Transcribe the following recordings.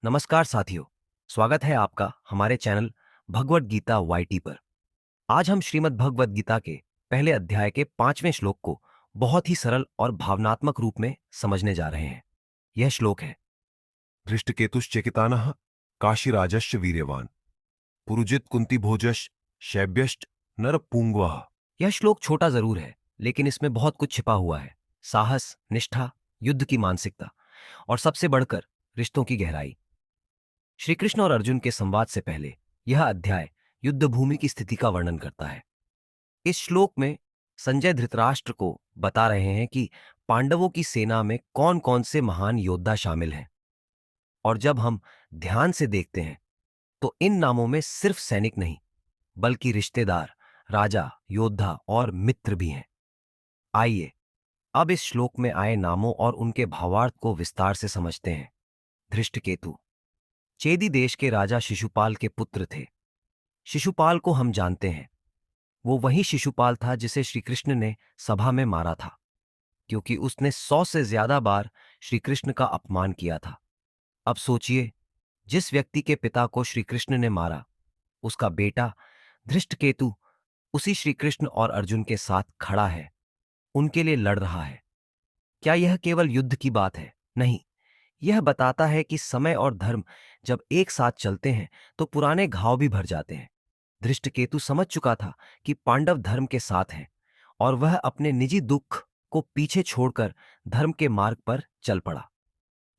नमस्कार साथियों। स्वागत है आपका हमारे चैनल भगवत गीता वाईटी पर। आज हम श्रीमद् भगवत गीता के पहले अध्याय के 5वें श्लोक को बहुत ही सरल और भावनात्मक रूप में समझने जा रहे हैं। यह श्लोक है। धृष्टकेतुश्चेकितानः काशीराजश्च वीर्यवान् पुरुजित कुंती भोजश्च शैब्यश्च नरपुंगवः। यह श्लोक छोटा जरूर है, लेकिन इसमें बहुत कुछ छिपा हुआ है। साहस, निष्ठा, युद्ध की मानसिकता और सबसे बढ़कर रिश्तों की गहराई। श्री कृष्ण और अर्जुन के संवाद से पहले यह अध्याय युद्ध भूमि की स्थिति का वर्णन करता है। इस श्लोक में संजय धृतराष्ट्र को बता रहे हैं कि पांडवों की सेना में कौन कौन से महान योद्धा शामिल हैं। और जब हम ध्यान से देखते हैं तो इन नामों में सिर्फ सैनिक नहीं, बल्कि रिश्तेदार, राजा, योद्धा और मित्र भी हैं। आइए अब इस श्लोक में आए नामों और उनके भावार्थ को विस्तार से समझते हैं। धृष्टकेतु चेदी देश के राजा शिशुपाल के पुत्र थे। शिशुपाल को हम जानते हैं, वो वही शिशुपाल था जिसे श्री कृष्ण ने सभा में मारा था, क्योंकि उसने 100 से ज्यादा बार श्री कृष्ण का अपमान किया था। अब सोचिए, जिस व्यक्ति के पिता को श्री कृष्ण ने मारा, उसका बेटा धृष्टकेतु उसी श्री कृष्ण और अर्जुन के साथ खड़ा है, उनके लिए लड़ रहा है। क्या यह केवल युद्ध की बात है? नहीं, यह बताता है कि समय और धर्म जब एक साथ चलते हैं तो पुराने घाव भी भर जाते हैं। धृष्टकेतु समझ चुका था कि पांडव धर्म के साथ हैं और वह अपने निजी दुख को पीछे छोड़कर धर्म के मार्ग पर चल पड़ा।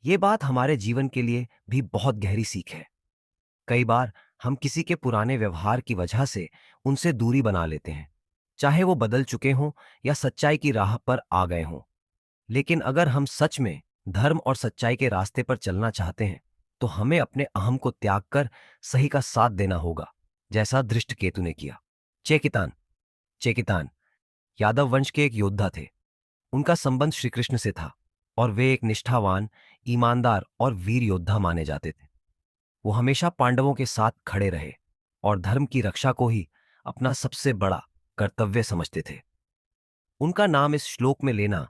यह बात हमारे जीवन के लिए भी बहुत गहरी सीख है। कई बार हम किसी के पुराने व्यवहार की वजह से उनसे दूरी बना लेते हैं, चाहे वो बदल चुके हों या सच्चाई की राह पर आ गए हों। लेकिन अगर हम सच में धर्म और सच्चाई के रास्ते पर चलना चाहते हैं तो हमें अपने अहम को त्याग कर सही का साथ देना होगा, जैसा धृष्टकेतु ने किया। चेकितान चेकितान यादव वंश के एक योद्धा थे। उनका संबंध श्री कृष्ण से था और वे एक निष्ठावान, ईमानदार और वीर योद्धा माने जाते थे। वो हमेशा पांडवों के साथ खड़े रहे और धर्म की रक्षा को ही अपना सबसे बड़ा कर्तव्य समझते थे। उनका नाम इस श्लोक में लेना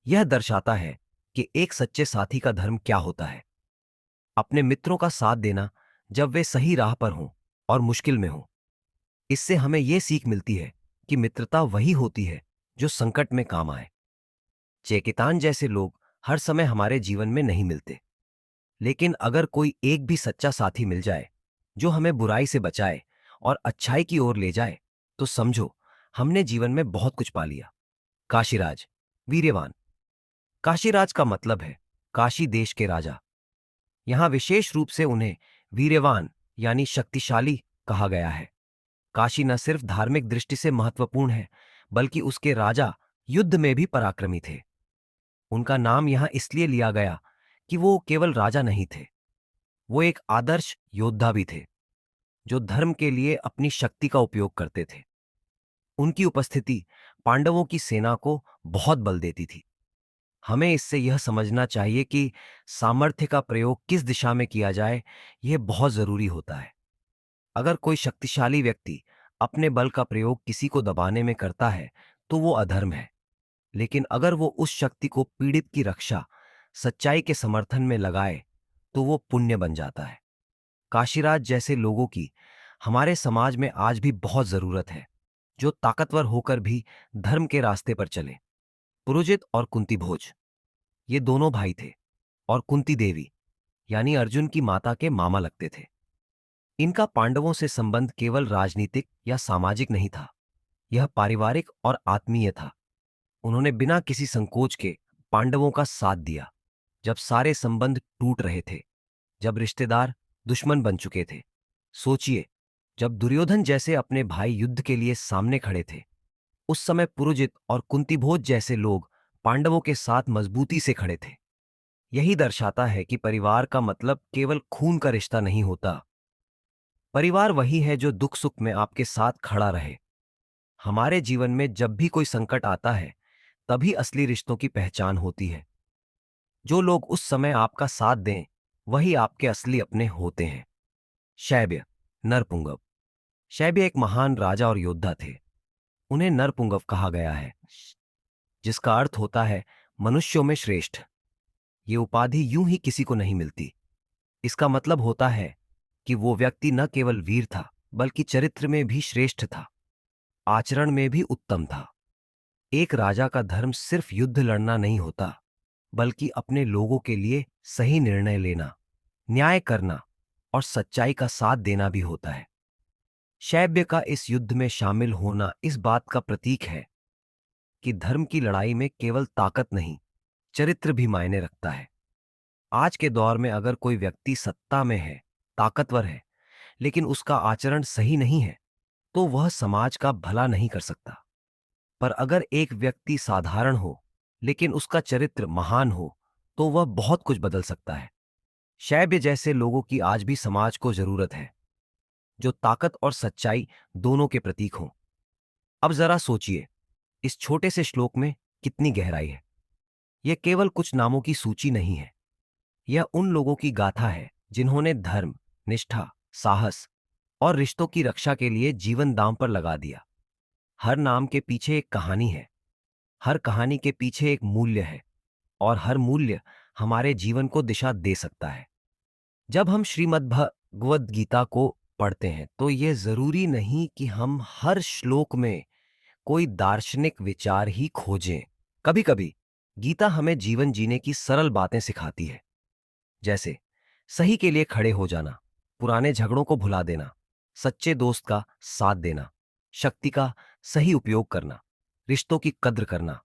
यह दर्शाता है कि एक सच्चे साथी का धर्म क्या होता है। अपने मित्रों का साथ देना जब वे सही राह पर हों और मुश्किल में हों। इससे हमें यह सीख मिलती है कि मित्रता वही होती है जो संकट में काम आए। चेकितान जैसे लोग हर समय हमारे जीवन में नहीं मिलते, लेकिन अगर कोई एक भी सच्चा साथी मिल जाए जो हमें बुराई से बचाए और अच्छाई की ओर ले जाए, तो समझो हमने जीवन में बहुत कुछ पा लिया। काशीराज वीर्यवान। काशीराज का मतलब है काशी देश के राजा। यहां विशेष रूप से उन्हें वीर्यवान यानी शक्तिशाली कहा गया है। काशी न सिर्फ धार्मिक दृष्टि से महत्वपूर्ण है, बल्कि उसके राजा युद्ध में भी पराक्रमी थे। उनका नाम यहां इसलिए लिया गया कि वो केवल राजा नहीं थे, वो एक आदर्श योद्धा भी थे, जो धर्म के लिए अपनी शक्ति का उपयोग करते थे। उनकी उपस्थिति पांडवों की सेना को बहुत बल देती थी। हमें इससे यह समझना चाहिए कि सामर्थ्य का प्रयोग किस दिशा में किया जाए, यह बहुत जरूरी होता है। अगर कोई शक्तिशाली व्यक्ति अपने बल का प्रयोग किसी को दबाने में करता है तो वो अधर्म है, लेकिन अगर वो उस शक्ति को पीड़ित की रक्षा, सच्चाई के समर्थन में लगाए तो वो पुण्य बन जाता है। काशीराज जैसे लोगों की हमारे समाज में आज भी बहुत जरूरत है, जो ताकतवर होकर भी धर्म के रास्ते पर चले। पुरोजित और कुंती भोज ये दोनों भाई थे और कुंती देवी यानी अर्जुन की माता के मामा लगते थे। इनका पांडवों से संबंध केवल राजनीतिक या सामाजिक नहीं था, यह पारिवारिक और आत्मीय था। उन्होंने बिना किसी संकोच के पांडवों का साथ दिया जब सारे संबंध टूट रहे थे, जब रिश्तेदार दुश्मन बन चुके थे। सोचिए, जब दुर्योधन जैसे अपने भाई युद्ध के लिए सामने खड़े थे, उस समय पुरोजित और कुंतीभोज जैसे लोग पांडवों के साथ मजबूती से खड़े थे। यही दर्शाता है कि परिवार का मतलब केवल खून का रिश्ता नहीं होता। परिवार वही है जो दुख सुख में आपके साथ खड़ा रहे। हमारे जीवन में जब भी कोई संकट आता है, तभी असली रिश्तों की पहचान होती है। जो लोग उस समय आपका साथ दें, वही आपके असली अपने होते हैं। शैब्य नरपुंगव। शैब्य एक महान राजा और योद्धा थे। उन्हें नरपुंगव कहा गया है, जिसका अर्थ होता है मनुष्यों में श्रेष्ठ। ये उपाधि यूं ही किसी को नहीं मिलती। इसका मतलब होता है कि वो व्यक्ति न केवल वीर था, बल्कि चरित्र में भी श्रेष्ठ था, आचरण में भी उत्तम था। एक राजा का धर्म सिर्फ युद्ध लड़ना नहीं होता, बल्कि अपने लोगों के लिए सही निर्णय लेना, न्याय करना और सच्चाई का साथ देना भी होता है। शैब्य का इस युद्ध में शामिल होना इस बात का प्रतीक है कि धर्म की लड़ाई में केवल ताकत नहीं, चरित्र भी मायने रखता है। आज के दौर में अगर कोई व्यक्ति सत्ता में है, ताकतवर है, लेकिन उसका आचरण सही नहीं है, तो वह समाज का भला नहीं कर सकता। पर अगर एक व्यक्ति साधारण हो, लेकिन उसका चरित्र महान हो, तो वह बहुत कुछ बदल सकता है। शैब्य जैसे लोगों की आज भी समाज को जरूरत है, जो ताकत और सच्चाई दोनों के प्रतीक हों। अब जरा सोचिए, इस छोटे से श्लोक में कितनी गहराई है। यह केवल कुछ नामों की सूची नहीं है, यह उन लोगों की गाथा है जिन्होंने धर्म, निष्ठा, साहस और रिश्तों की रक्षा के लिए जीवन दांव पर लगा दिया। हर नाम के पीछे एक कहानी है, हर कहानी के पीछे एक मूल्य है, और हर मूल्य हमारे जीवन को दिशा दे सकता है। जब हम श्रीमद् भगवद गीता को पढ़ते हैं, तो यह जरूरी नहीं कि हम हर श्लोक में कोई दार्शनिक विचार ही खोजें। कभी कभी गीता हमें जीवन जीने की सरल बातें सिखाती है, जैसे सही के लिए खड़े हो जाना, पुराने झगड़ों को भुला देना, सच्चे दोस्त का साथ देना, शक्ति का सही उपयोग करना, रिश्तों की कद्र करना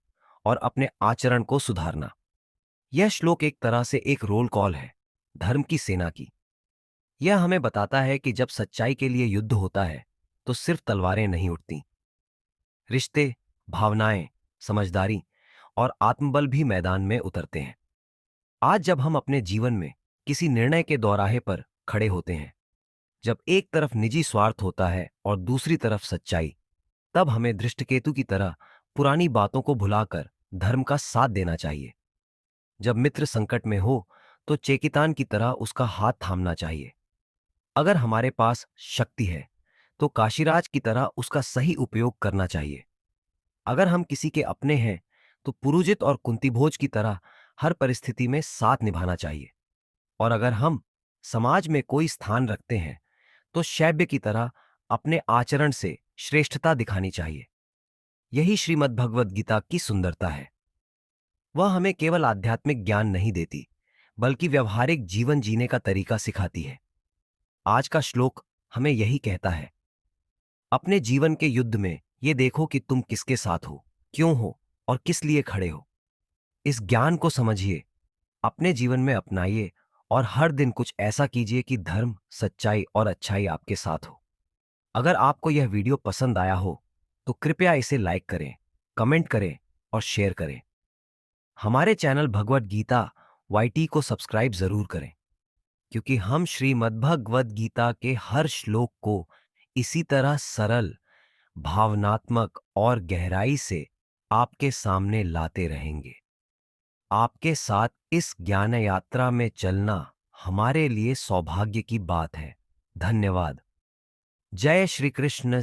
और अपने आचरण को सुधारना। यह श्लोक एक तरह से एक रोल कॉल है धर्म की सेना की। यह हमें बताता है कि जब सच्चाई के लिए युद्ध होता है, तो सिर्फ तलवारें नहीं उठती, रिश्ते, भावनाएं, समझदारी और आत्मबल भी मैदान में उतरते हैं। आज जब हम अपने जीवन में किसी निर्णय के दौराहे पर खड़े होते हैं, जब एक तरफ निजी स्वार्थ होता है और दूसरी तरफ सच्चाई, तब हमें दृष्टिकेतु की तरह पुरानी बातों को भुलाकर धर्म का साथ देना चाहिए। जब मित्र संकट में हो, तो चेकितान की तरह उसका हाथ थामना चाहिए। अगर हमारे पास शक्ति है, तो काशीराज की तरह उसका सही उपयोग करना चाहिए। अगर हम किसी के अपने हैं, तो पुरुजित और कुंतीभोज की तरह हर परिस्थिति में साथ निभाना चाहिए। और अगर हम समाज में कोई स्थान रखते हैं, तो शैब्य की तरह अपने आचरण से श्रेष्ठता दिखानी चाहिए। यही श्रीमद् भगवद गीता की सुंदरता है। वह हमें केवल आध्यात्मिक ज्ञान नहीं देती, बल्कि व्यवहारिक जीवन जीने का तरीका सिखाती है। आज का श्लोक हमें यही कहता है, अपने जीवन के युद्ध में ये देखो कि तुम किसके साथ हो, क्यों हो और किस लिए खड़े हो। इस ज्ञान को समझिए, अपने जीवन में अपनाइए और हर दिन कुछ ऐसा कीजिए कि धर्म, सच्चाई और अच्छाई आपके साथ हो। अगर आपको यह वीडियो पसंद आया हो, तो कृपया इसे लाइक करें, कमेंट करें और शेयर करें। हमारे चैनल भगवद गीता YT को सब्सक्राइब जरूर करें, क्योंकि हम श्रीमद् भगवद गीता के हर श्लोक को इसी तरह सरल, भावनात्मक और गहराई से आपके सामने लाते रहेंगे। आपके साथ इस ज्ञान यात्रा में चलना हमारे लिए सौभाग्य की बात है। धन्यवाद। जय श्री कृष्ण।